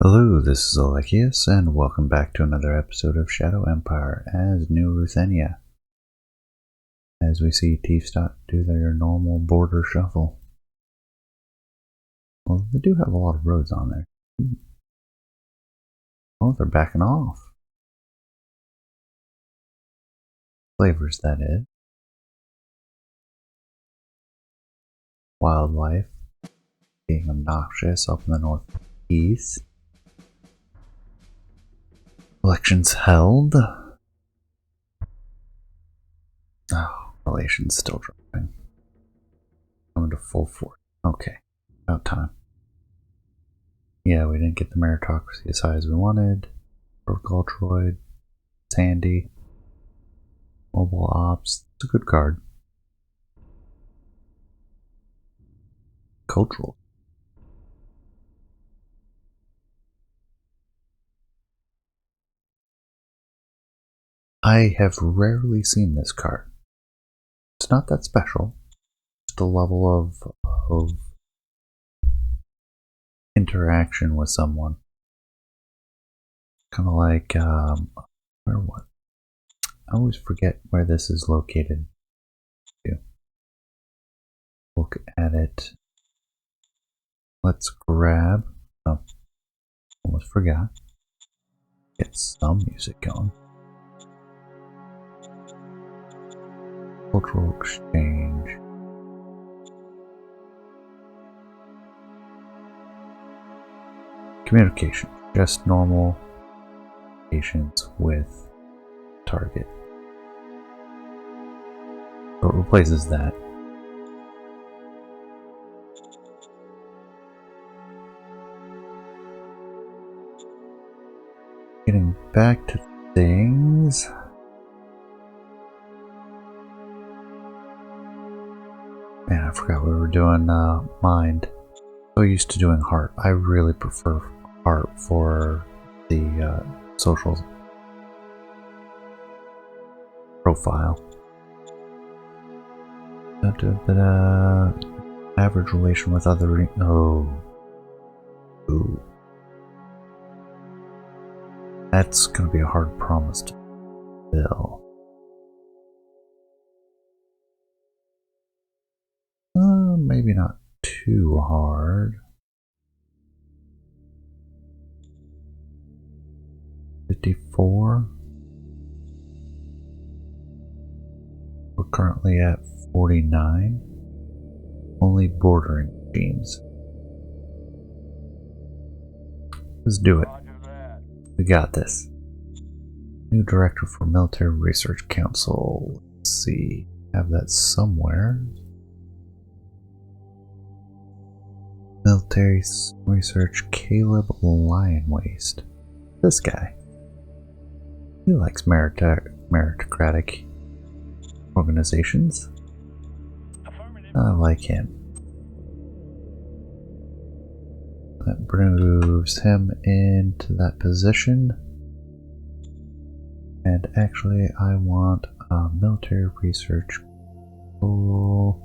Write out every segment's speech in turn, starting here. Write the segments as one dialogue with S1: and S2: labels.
S1: Hello, this is Alekius, and welcome back to another episode of Shadow Empire as New Ruthenia. As we see Tiefstadt do their normal border shuffle. Well, they do have a lot of roads on there. Oh, they're backing off. Flavors, that is. Wildlife being obnoxious up in the northeast. Elections held. Oh, relations still dropping. Coming to full force. Okay, about time. Yeah, we didn't get the meritocracy as high as we wanted. Horticulturoid, Sandy, Mobile Ops. It's a good card. Cultural. I have rarely seen this card. It's not that special. Just a level of interaction with someone. Kind of like, where what? I always forget where this is located. Look at it. Let's grab. Oh, almost forgot. Get some music going. Cultural exchange. Communication. Just normal communications with target. So it replaces that. Getting back to things. Man, I forgot we were doing mind. So used to doing heart. I really prefer heart for the social profile. Average relation with other. Ooh. That's gonna be a hard promise to fill. Maybe not too hard. 54. We're currently at 49. Only bordering teams. Let's do it. We got this. New director for Military Research Council. Let's see. Have that somewhere. Military Research Caleb Lionwaste. This guy. He likes meritocratic organizations. I like him. That moves him into that position. And actually, I want a military research. Oh.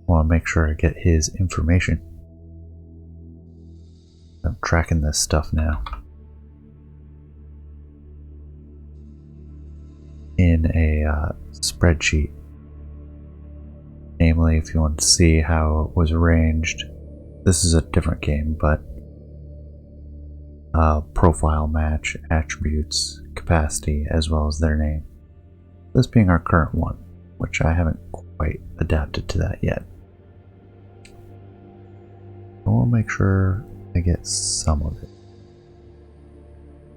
S1: I want to make sure I get his information. I'm tracking this stuff now. In a spreadsheet. Namely, if you want to see how it was arranged. This is a different game, but profile match, attributes, capacity, as well as their name. This being our current one, which I haven't quite adapted to that yet. I will make sure I get some of it.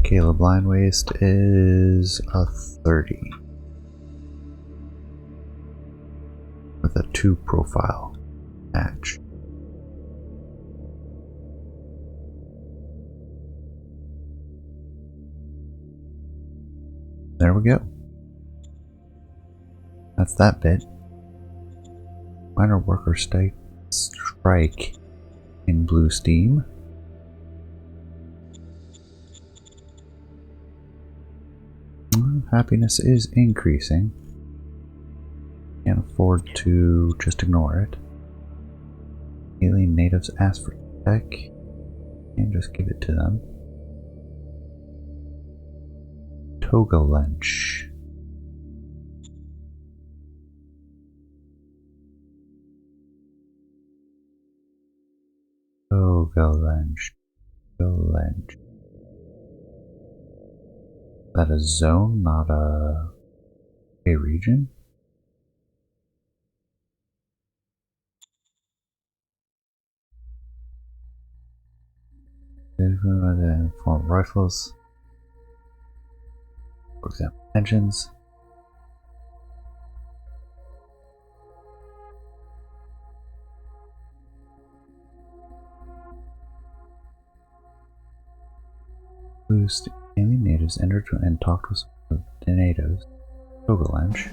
S1: Caleb Lionwaste is a 30. With a 2 profile match. There we go. That's that bit. Minor worker strike in Blue Steam. Happiness is increasing. Can't afford to just ignore it. Alien natives ask for tech. And just give it to them. Toga Lench. Toga Lench. Toga Lench. Is that a zone, not a region? Form rifles. For example, engines. Boost alien natives entered and talked with the natives. Togalanch.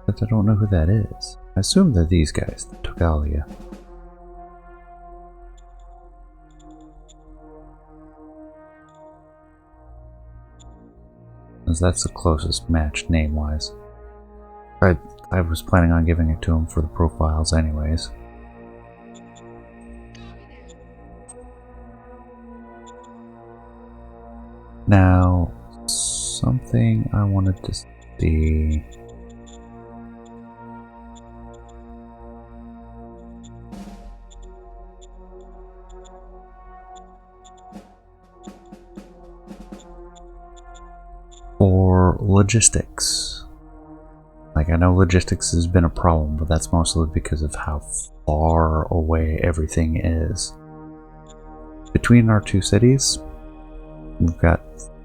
S1: But I don't know who that is. I assume they're these guys, the Togalia. As that's the closest match name-wise. I was planning on giving it to him for the profiles anyways. Now, something I wanted to see. For logistics. Like, I know logistics has been a problem, but that's mostly because of how far away everything is. Between our two cities, we've got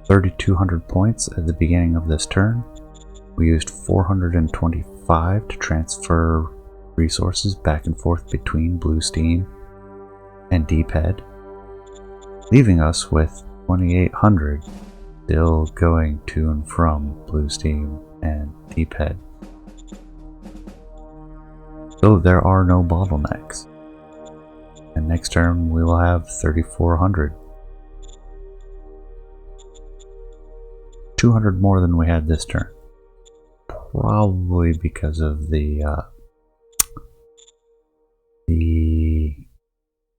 S1: 3,200 points at the beginning of this turn. We used 425 to transfer resources back and forth between Blue Steam and Deephead, leaving us with 2,800 still going to and from Blue Steam and Deephead. So there are no bottlenecks. And next turn we will have 3,400. 200 more than we had this turn. Probably because of the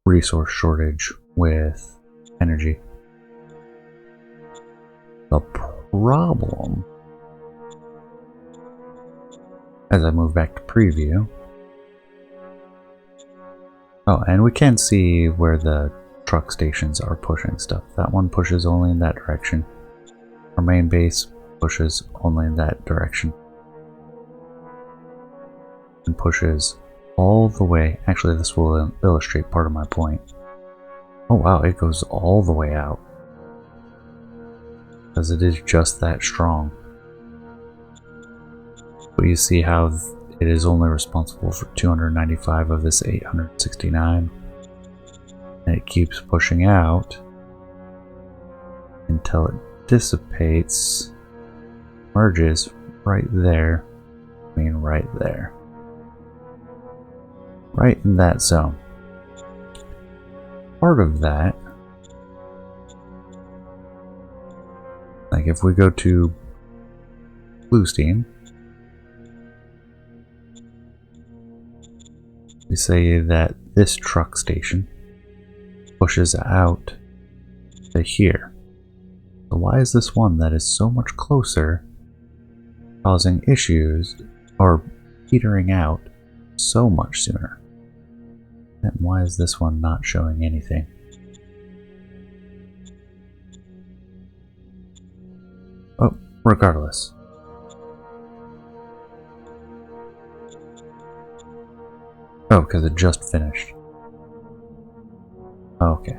S1: resource shortage with energy. The problem, as I move back to preview, oh, and we can see where the truck stations are pushing stuff. That one pushes only in that direction. Our main base pushes only in that direction. And pushes all the way. Actually, this will illustrate part of my point. Oh wow, it goes all the way out. Because it is just that strong. But you see how it is only responsible for 295 of this 869. And it keeps pushing out until it dissipates, merges right there. I mean right there. Right in that zone. Part of that, like if we go to Blue Steam, we say that this truck station pushes out to here. So why is this one that is so much closer causing issues or petering out so much sooner? And why is this one not showing anything? Oh, regardless. Oh, because it just finished. Okay.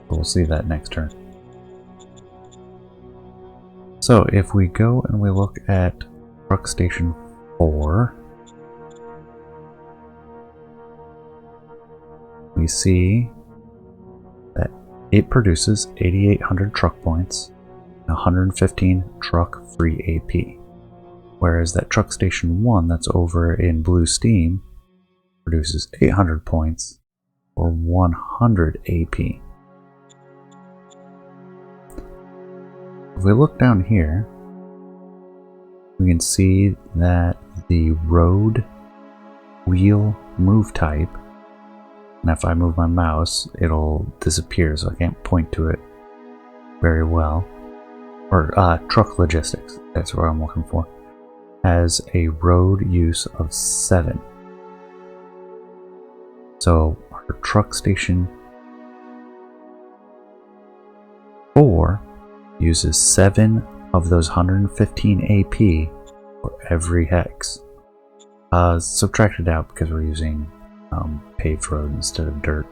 S1: We'll see that next turn. So if we go and we look at Truck Station 4, we see that it produces 8,800 truck points and 115 truck free AP. Whereas that Truck Station 1 that's over in Blue Steam produces 800 points or 100 AP. If we look down here, we can see that the road wheel move type And if I move my mouse, it'll disappear, so I can't point to it very well. Or truck logistics, that's what I'm looking for. Has a road use of 7. So our truck station 4 uses 7 of those 115 AP for every hex. Subtract it out because we're using paved road instead of dirt.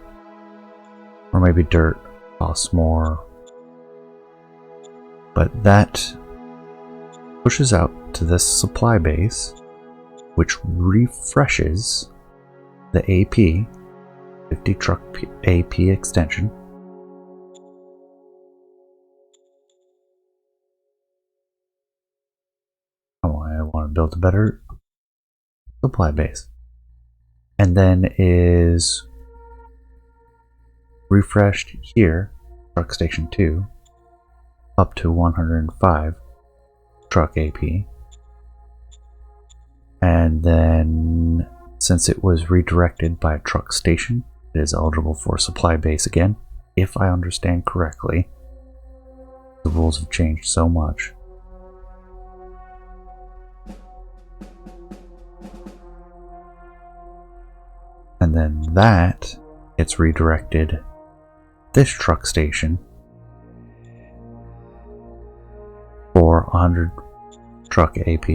S1: Or maybe dirt costs more. But that pushes out to this supply base, which refreshes the AP, 50 truck AP extension. I want to build a better supply base. And then is refreshed here, truck station 2, up to 105 truck AP. And then, since it was redirected by a truck station, it is eligible for supply base again, if I understand correctly. The rules have changed so much. And then that gets redirected this truck station for 100 truck AP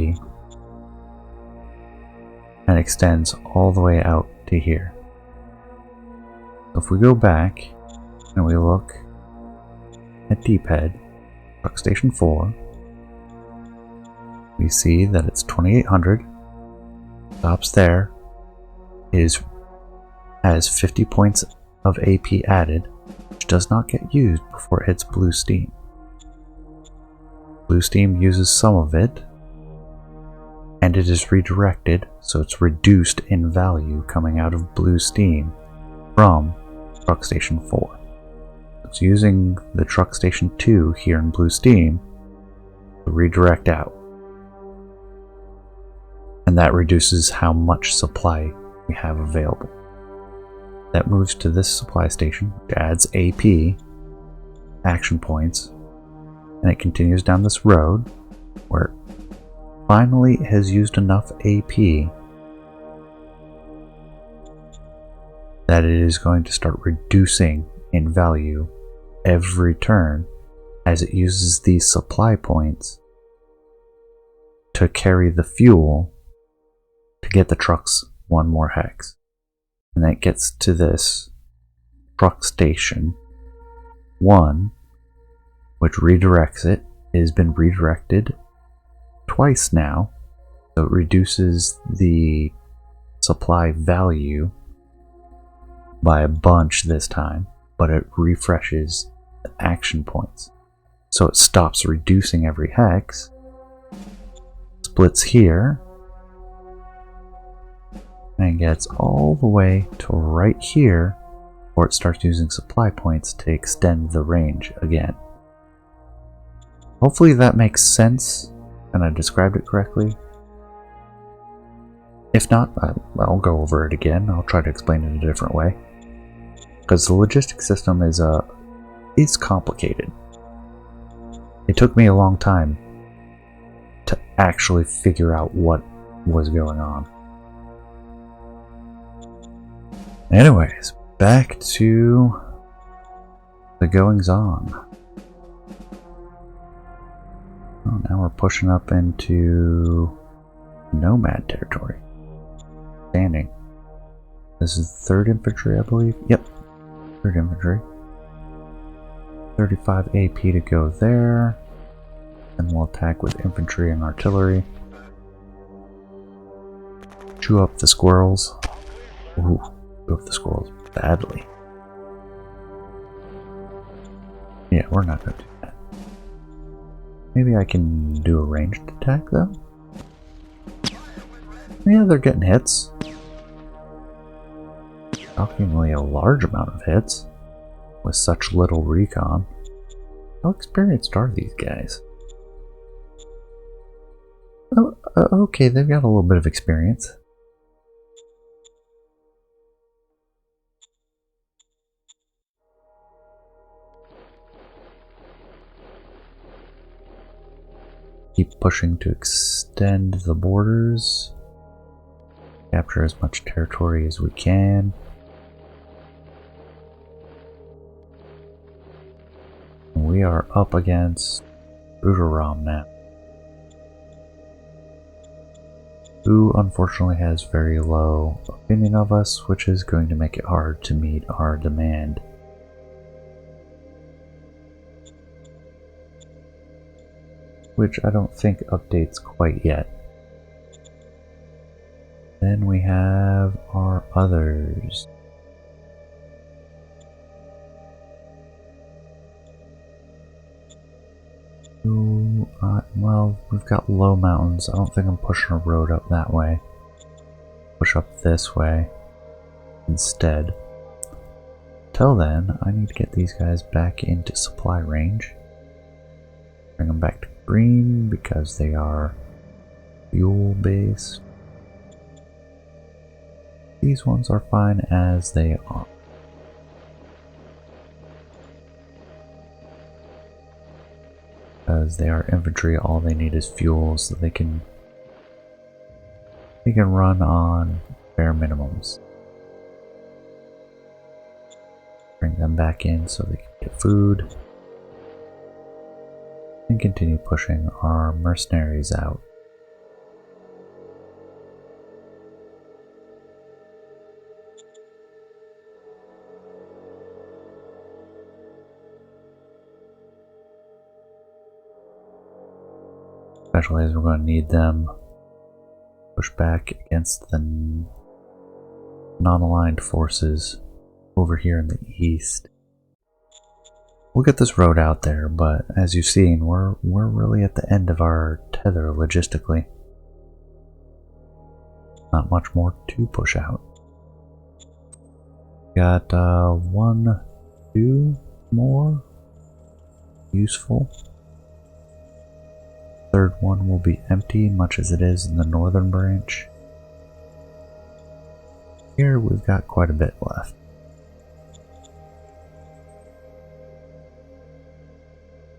S1: and extends all the way out to here. So if we go back and we look at Deephead, truck station 4, we see that it's 2800, stops there, has 50 points of AP added, which does not get used before it hits blue steam. Blue steam uses some of it, and it is redirected, so it's reduced in value coming out of blue steam from truck station 4. It's using the truck station 2 here in blue steam to redirect out, and that reduces how much supply we have available. That moves to this supply station, which adds AP action points, and it continues down this road where it finally has used enough AP that it is going to start reducing in value every turn as it uses these supply points to carry the fuel to get the trucks one more hex. And that gets to this truck station 1, which redirects it. It has been redirected twice now, so it reduces the supply value by a bunch this time, but it refreshes the action points. So it stops reducing every hex, splits here, and gets all the way to right here, or it starts using supply points to extend the range again. Hopefully that makes sense and I described it correctly. If not, I'll go over it again. I'll try to explain it a different way, because the logistics system is complicated. It took me a long time to actually figure out what was going on. Anyways, back to the goings on. Oh, now we're pushing up into nomad territory. Standing. This is 3rd Infantry, I believe. Yep, 3rd Infantry. 35 AP to go there. And we'll attack with infantry and artillery. Chew up the squirrels. Ooh. Of the squirrels badly. Yeah, we're not going to do that. Maybe I can do a ranged attack though? Yeah, they're getting hits. Shockingly a large amount of hits with such little recon. How experienced are these guys? Oh, okay, they've got a little bit of experience. Keep pushing to extend the borders. Capture as much territory as we can. We are up against Ruthenia now, who unfortunately has very low opinion of us, which is going to make it hard to meet our demand. Which I don't think updates quite yet. Then we have our others. Well, we've got low mountains. I don't think I'm pushing a road up that way. Push up this way instead. Till then, I need to get these guys back into supply range. Bring them back to green because they are fuel based. These ones are fine as they are. Because they are infantry, all they need is fuel, so they can run on bare minimums. Bring them back in so they can get food. And continue pushing our mercenaries out. Especially as we're going to need them. Push back against the non-aligned forces over here in the east. We'll get this road out there, but as you've seen, we're really at the end of our tether logistically. Not much more to push out. Got 1, 2 more useful. Third one will be empty, much as it is in the northern branch. Here we've got quite a bit left.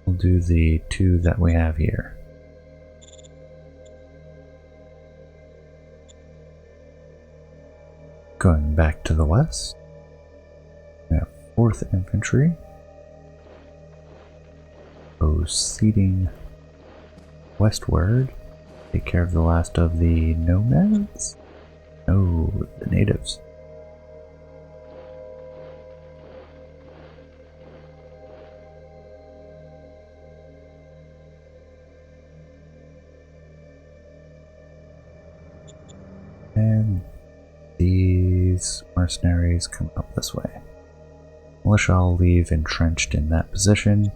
S1: We'll do the 2 that we have here. Going back to the west, we have 4th Infantry. Proceeding westward, take care of the last of the nomads? No, the natives. And these mercenaries come up this way. Militia I'll leave entrenched in that position.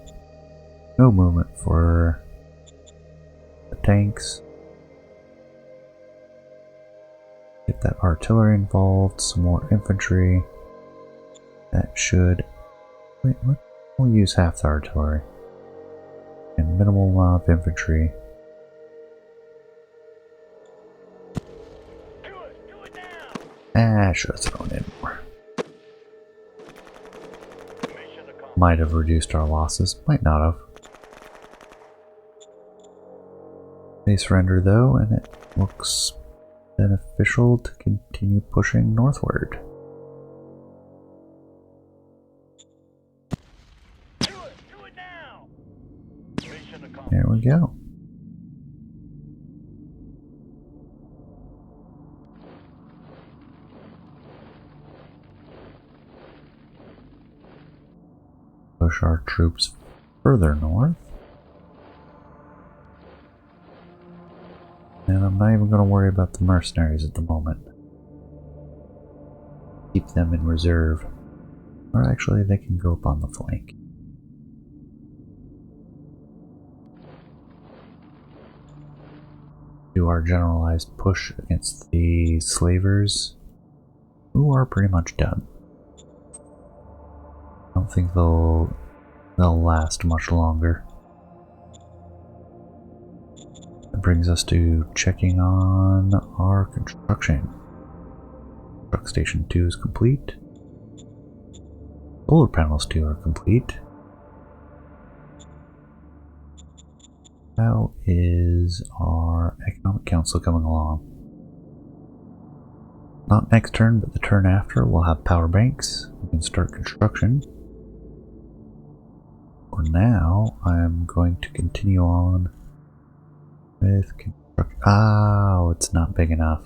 S1: No movement for the tanks. Get that artillery involved, some more infantry. That should... Wait, what? We'll use half the artillery. And minimal amount of infantry. I should have thrown in more. Might have reduced our losses, might not have. They surrender though, and it looks beneficial to continue pushing northward. There we go. Push our troops further north. And I'm not even going to worry about the mercenaries at the moment. Keep them in reserve. Or actually, they can go up on the flank. Do our generalized push against the slavers, who are pretty much done. I don't think they'll last much longer. That brings us to checking on our construction. Truck Station 2 is complete. Solar panels 2 are complete. How is our economic council coming along? Not next turn, but the turn after, we'll have power banks. We can start construction. For now, I'm going to continue on with construction. Oh, it's not big enough.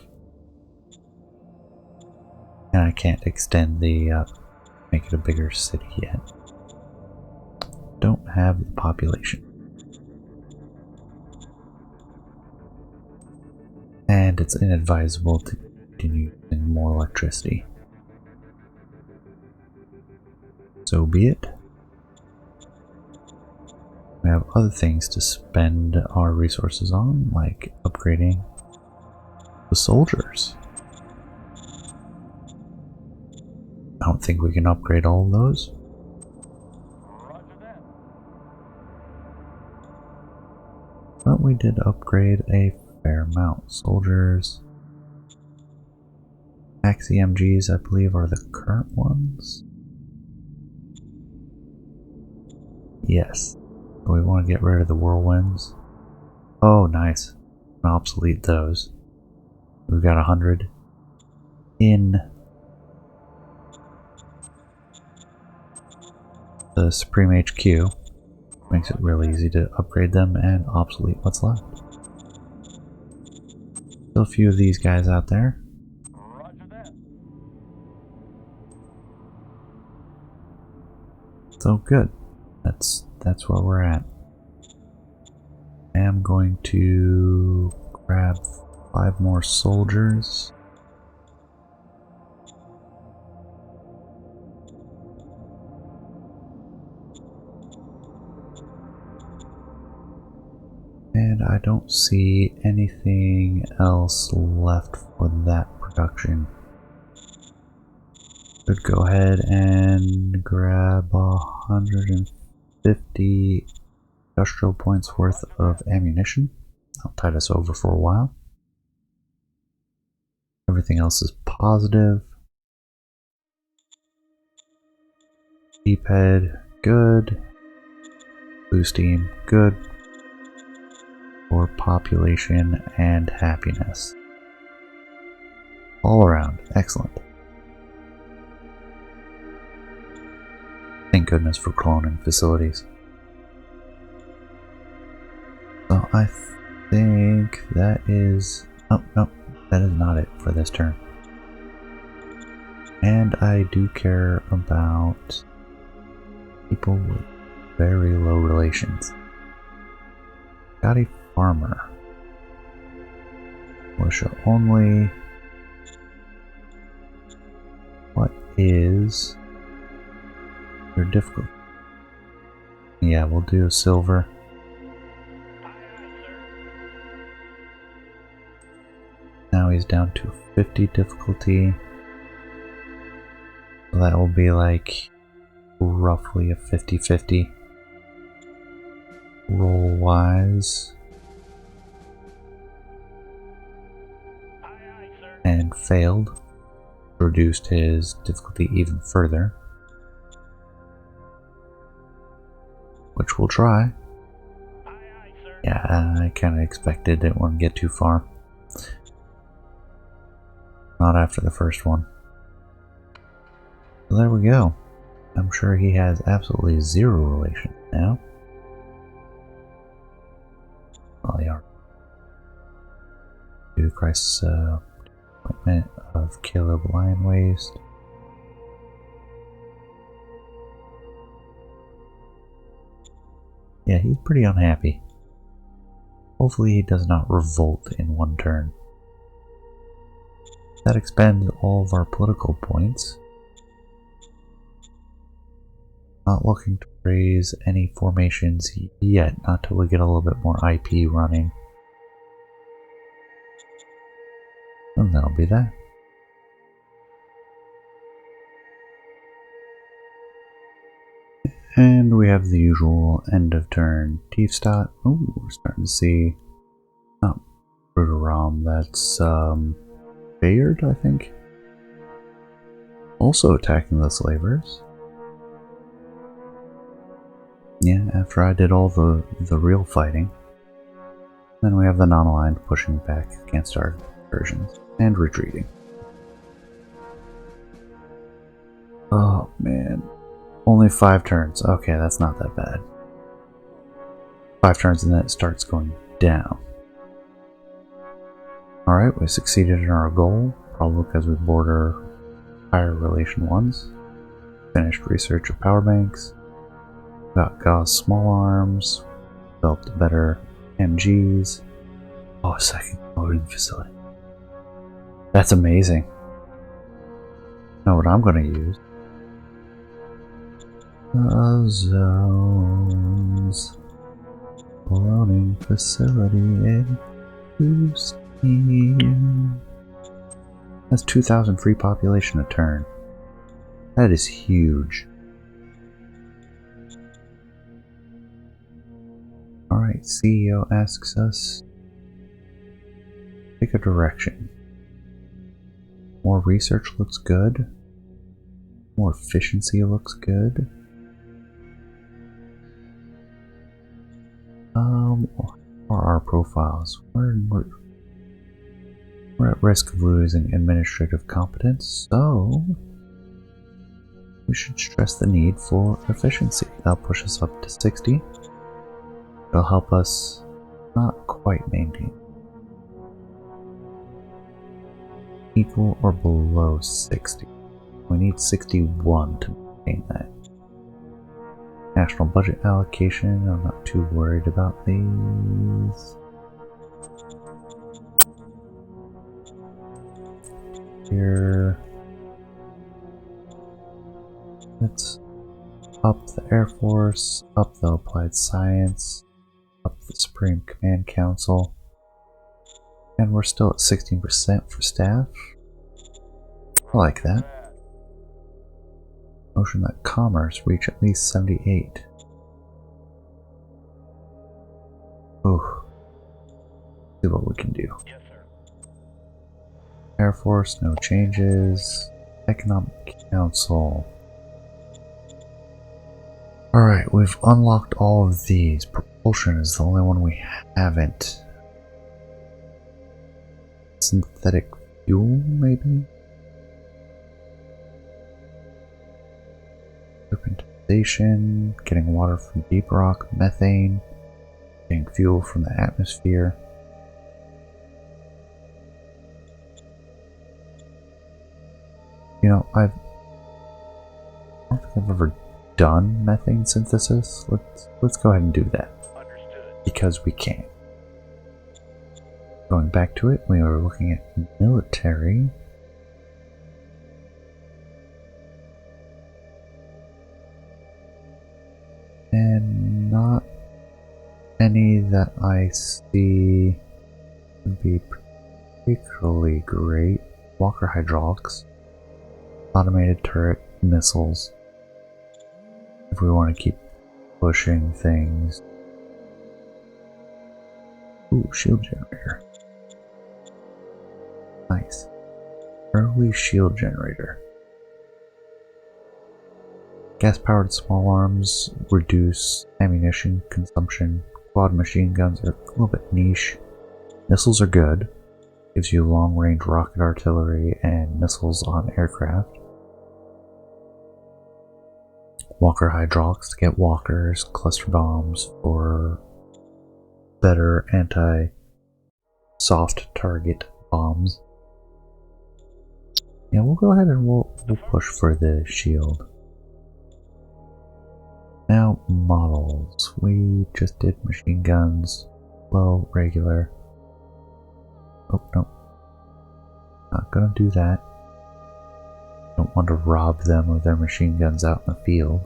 S1: And I can't extend the, make it a bigger city yet. Don't have the population. And it's inadvisable to continue using more electricity. So be it. We have other things to spend our resources on, like upgrading the soldiers. I don't think we can upgrade all of those. But we did upgrade a fair amount. Soldiers. XEMGs, I believe, are the current ones. Yes. We want to get rid of the whirlwinds. Oh, nice. Obsolete those. We've got 100 in the Supreme HQ. Makes it really easy to upgrade them and obsolete what's left. Still a few of these guys out there. So good. That's where we're at. I am going to grab 5 more soldiers. And I don't see anything else left for that production. Could go ahead and grab 150 industrial points worth of ammunition. That'll tide us over for a while. Everything else is positive. Deep head, good. Blue steam, good. For population and happiness. All around, excellent. Thank goodness for cloning facilities. So I think that is... Oh, no, that is not it for this turn. And I do care about people with very low relations. Got a farmer. Militia only. What is your difficulty? Yeah, we'll do a silver. Now he's down to 50 difficulty. So that will be like roughly a 50-50 roll wise. And failed. Reduced his difficulty even further. Which we'll try. Yeah, I kind of expected it wouldn't get too far. Not after the first one. So there we go. I'm sure he has absolutely zero relation now. Well, they are. Due to crisis appointment of Caleb Lion Waste. Yeah, he's pretty unhappy. Hopefully he does not revolt in one turn. That expends all of our political points. Not looking to raise any formations yet, not till we get a little bit more IP running. And that'll be that. And we have the usual end of turn Tiefstadt. Ooh, we're starting to see not Bruderam, that's Bayard, I think. Also attacking the slavers. Yeah, after I did all the real fighting. Then we have the non-aligned pushing back against our versions and retreating. Oh man. Only 5 turns. Okay, that's not that bad. 5 turns and then it starts going down. Alright, we succeeded in our goal, probably because we border higher relation ones. Finished research of power banks. Got Gauss small arms. Developed better MGs. Oh, a second loading facility. That's amazing. Know what I'm going to use? Zones. Loading facility in Ruthenia. That's 2,000 free population a turn. That is huge. Alright, CEO asks us pick a direction. More research looks good. More efficiency looks good. Or our profiles. We're at risk of losing administrative competence, so we should stress the need for efficiency. That'll push us up to 60. It'll help us not quite maintain. Equal or below 60. We need 61 to maintain that. National budget allocation, I'm not too worried about these. Here. Let's up the Air Force, up the Applied Science, up the Supreme Command Council. And we're still at 16% for staff. I like that. Motion that commerce reach at least 78. Ooh. See what we can do.
S2: Yes, sir.
S1: Air Force, no changes. Economic Council. Alright, we've unlocked all of these. Propulsion is the only one we haven't. Synthetic fuel, maybe? Turpentization, getting water from deep rock, methane, getting fuel from the atmosphere. You know, I don't think I've ever done methane synthesis. Let's go ahead and do that.
S2: Understood.
S1: Because we can. Going back to it, we are looking at military. And not any that I see would be particularly great. Walker hydraulics, automated turret, missiles. If we want to keep pushing things. Ooh, shield generator. Nice. Early shield generator. Gas-powered small arms reduce ammunition consumption. Quad machine guns are a little bit niche. Missiles are good. Gives you long-range rocket artillery and missiles on aircraft. Walker hydraulics to get walkers. Cluster bombs for better anti-soft target bombs. Yeah, we'll go ahead and we'll push for the shield. Now, models. We just did machine guns, low, regular. Oh, no. Not gonna do that. Don't want to rob them of their machine guns out in the field.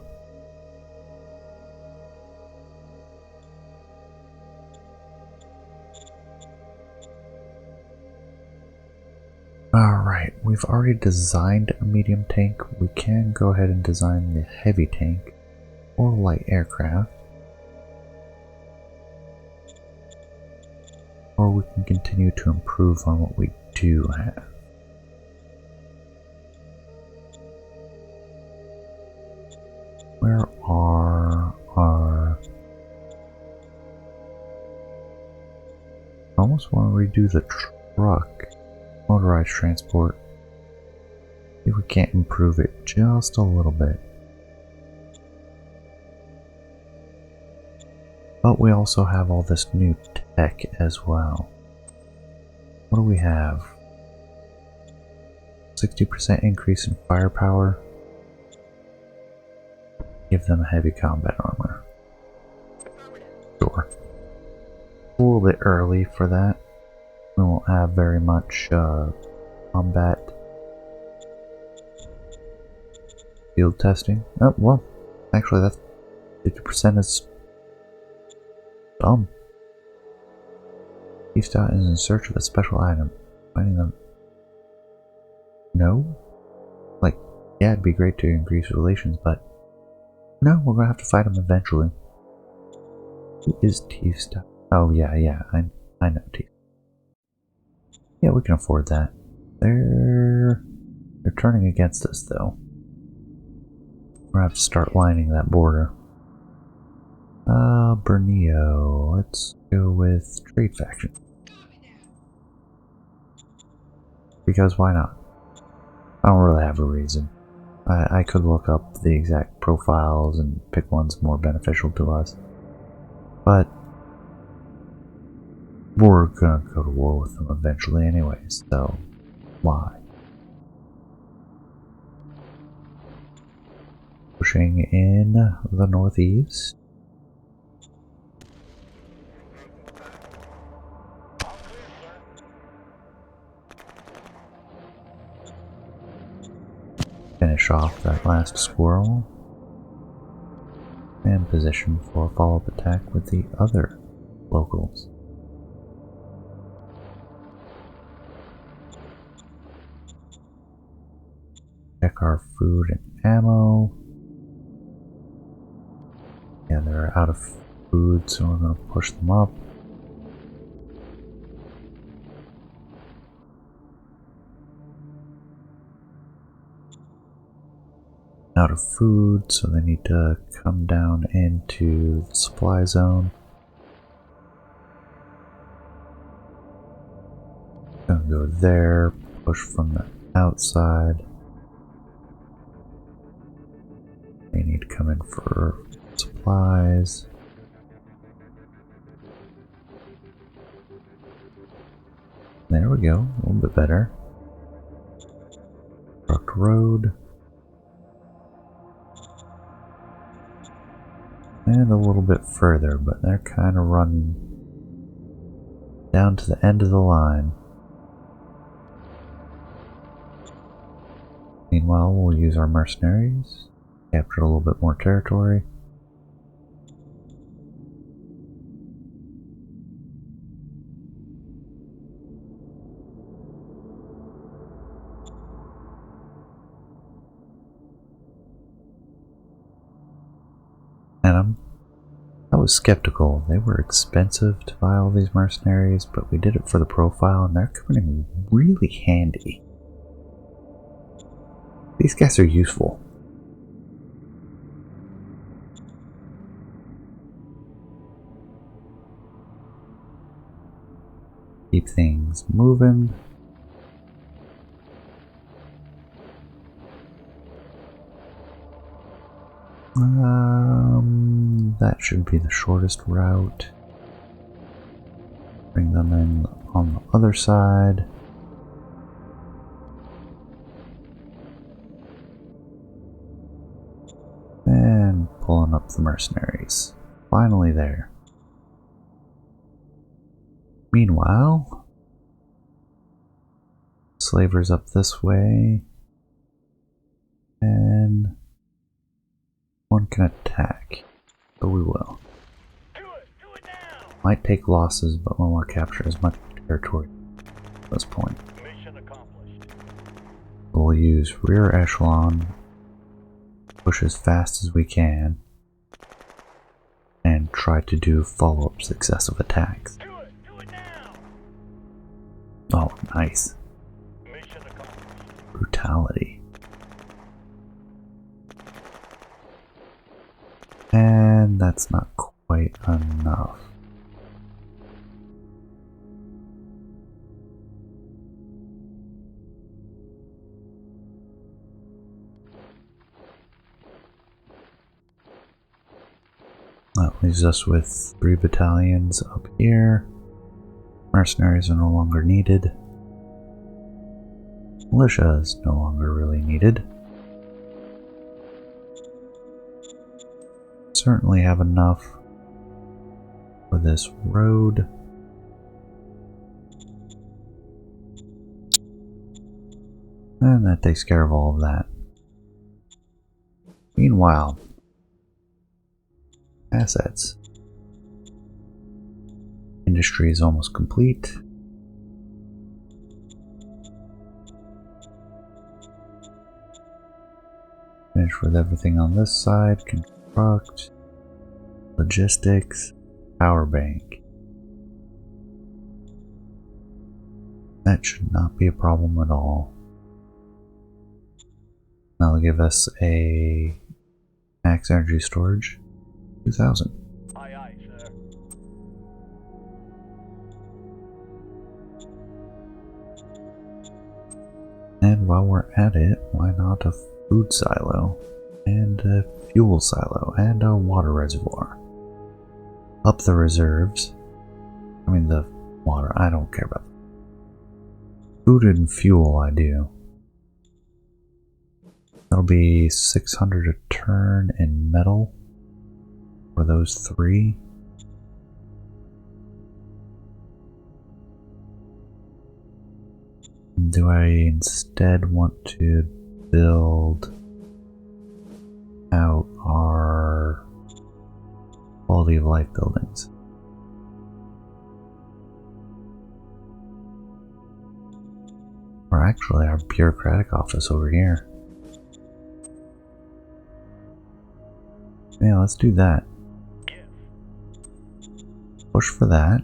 S1: Alright, we've already designed a medium tank. We can go ahead and design the heavy tank. Or light aircraft. Or we can continue to improve on what we do have. Where are our do the truck, motorized transport. See if we can't improve it just a little bit. But we also have all this new tech as well. What do we have? 60% increase in firepower. Give them heavy combat armor. Sure. A little bit early for that. We won't have very much combat field testing. Oh, well, actually that's 50% is dumb. Chief Stout is in search of a special item. Finding them. No? Like, yeah, it'd be great to increase relations, but no, we're gonna have to fight him eventually. Who is Chief Stout? Oh, yeah, I know Chief. Yeah, we can afford that. They're turning against us, though. We're gonna have to start lining that border. Bernio. Let's go with trade faction. Because why not? I don't really have a reason. I could look up the exact profiles and pick ones more beneficial to us. But we're gonna go to war with them eventually anyways, so why? Pushing in the northeast. Finish off that last squirrel. And position for a follow-up attack with the other locals. Check our food and ammo. Yeah, they're out of food, so we're going to push them up. Out of food, so they need to come down into the supply zone. Gonna go there, push from the outside. They need to come in for supplies. There we go, a little bit better. Truck road. And a little bit further, but they're kind of running down to the end of the line. Meanwhile, we'll use our mercenaries, capture a little bit more territory. And I was skeptical. They were expensive to buy all these mercenaries, but we did it for the profile, and they're coming in really handy. These guys are useful. Keep things moving. That should be the shortest route. Bring them in on the other side. And pulling up the mercenaries. Finally there. Meanwhile, slavers up this way. And one can attack. So we will. Might take losses, but we want to capture as much territory at this point.
S2: Mission accomplished.
S1: We'll use rear echelon, push as fast as we can, and try to do follow-up successive attacks.
S2: Do it now.
S1: Oh, nice.
S2: Mission accomplished.
S1: Brutality. And that's not quite enough. That leaves us with 3 battalions up here. Mercenaries are no longer needed. Militia is no longer really needed. Certainly have enough for this road. And that takes care of all of that. Meanwhile, assets. Industry is almost complete. Finish with everything on this side. Construct. Logistics. Power bank. That should not be a problem at all. That'll give us a max energy storage. 2000.
S2: Aye, aye, sir.
S1: And while we're at it, why not a food silo, and a fuel silo, and a water reservoir? Up the reserves. I mean the water, I don't care about that. Food and fuel I do. That'll be 600 a turn in metal for those 3. Do I instead want to build out our quality of life buildings? Or actually our bureaucratic office over here. Yeah, let's do that.
S2: Yes.
S1: Push for that.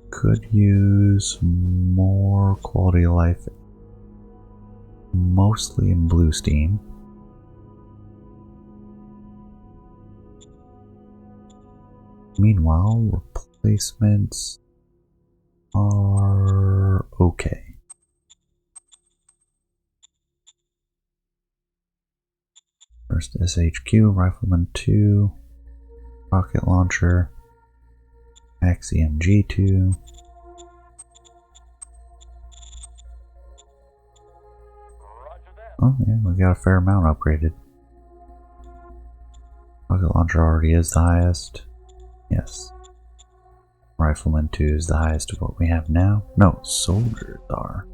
S1: Could use more quality of life, mostly in blue steam. Meanwhile, replacements are okay. First SHQ, Rifleman 2, Rocket Launcher, Axiom 2.
S2: Roger that.
S1: Oh yeah, we got a fair amount upgraded. Rocket Launcher already is the highest. Yes. Rifleman 2 is the highest of what we have now. No, soldiers are.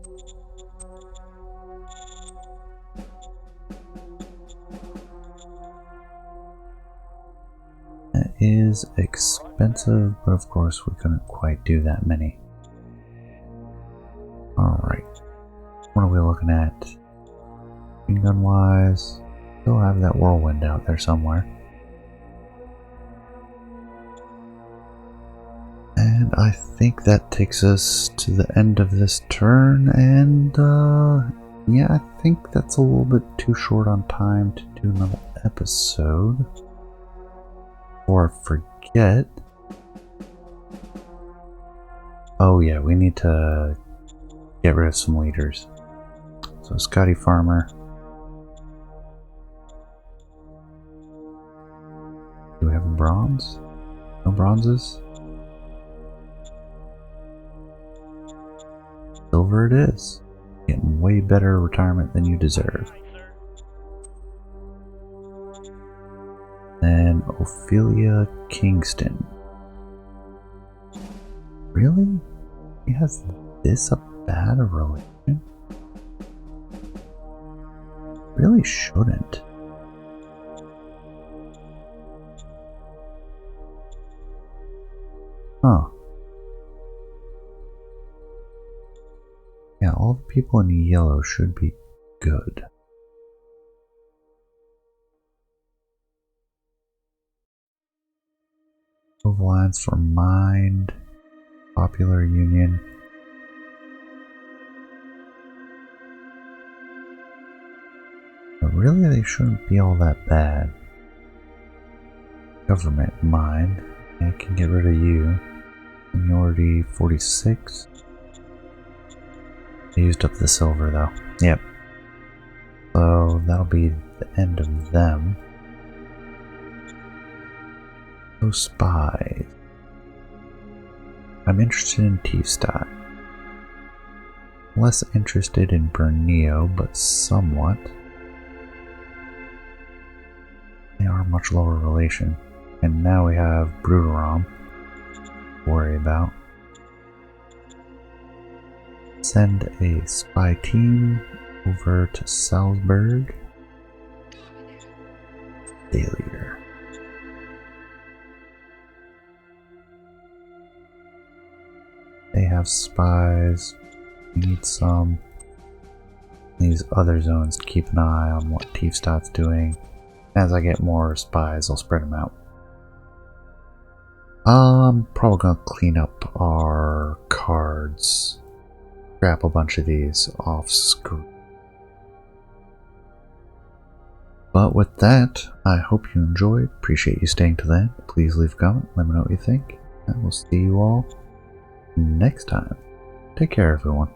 S1: That is expensive, but of course we couldn't quite do that many. Alright. What are we looking at? Machine gun wise, still have that whirlwind out there somewhere. And I think that takes us to the end of this turn, and yeah, I think that's a little bit too short on time to do another episode. Or forget. Oh yeah, we need to get rid of some leaders. So Scotty Farmer. Do we have a bronze? No bronzes? Silver it is. Getting way better retirement than you deserve.
S2: Aye, sir.
S1: Then Ophelia Kingston. Really? He has this a bad a relation? Really shouldn't. Huh. Yeah, all the people in yellow should be good. Move lines for Mind, Popular Union. But really, they shouldn't be all that bad. Government Mind. I can get rid of you. Seniority 46. I used up the silver though. Yep. So that'll be the end of them. So spies. I'm interested in Tiefstadt. Less interested in Berneo, but somewhat. They are a much lower relation. And now we have Bruderam to worry about. Send a spy team over to Salzburg. Failure. They have spies. We need some. These other zones to keep an eye on what Tiefstadt's doing. As I get more spies, I'll spread them out. I'm probably gonna clean up our cards. Scrap a bunch of these off screen. But with that, I hope you enjoyed. Appreciate you staying to the end. Please leave a comment. Let me know what you think. And we'll see you all next time. Take care, everyone.